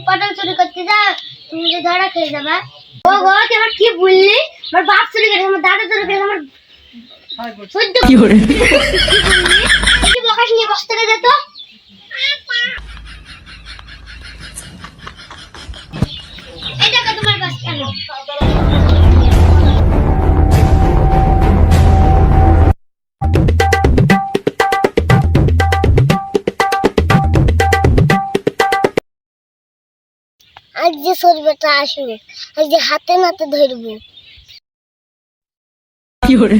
পটল চুরি করতে যাও, তুমি যে ধরা খেয়ে যাবে। ও গো, তুই আমার কি বললি? আমার বাপ চুরি করেছে, আমার দাদা চুরি করেছে, আমার সহ্য কি করে কি বকাস নিয়ে বসতে রে যেত। এটা কত তোমার বাস কেন? আজ যে শরীরটা আসবে, আজ যে হাতে নাতে ধরবো। কি করে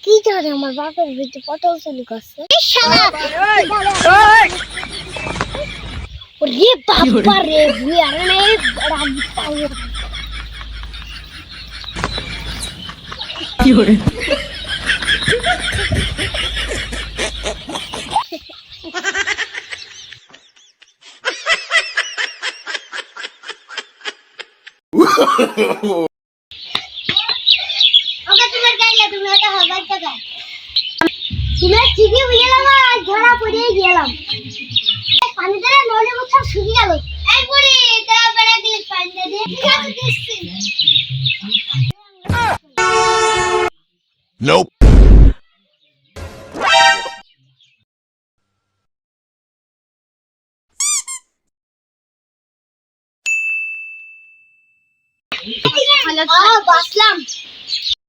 কি জানে আমার বাপের ভিতরে পটল চুরি করছে। ওরে বাবা রে, বিয়ার নেই রাগ পাওয়ার কি করে ওকে তোমার গাইলে তুমি এটা হবার টাকা তুমি ঠিকই গেলাম, আজ ধরা পড়ে গেলাম। পানি দিয়ে নলে মুখ শুকিয়ে গেল। এই বুড়ি তোরা বেড়া দিলে পানি দে। ঠিক আছে দিচ্ছি। Nope. বাসলাম।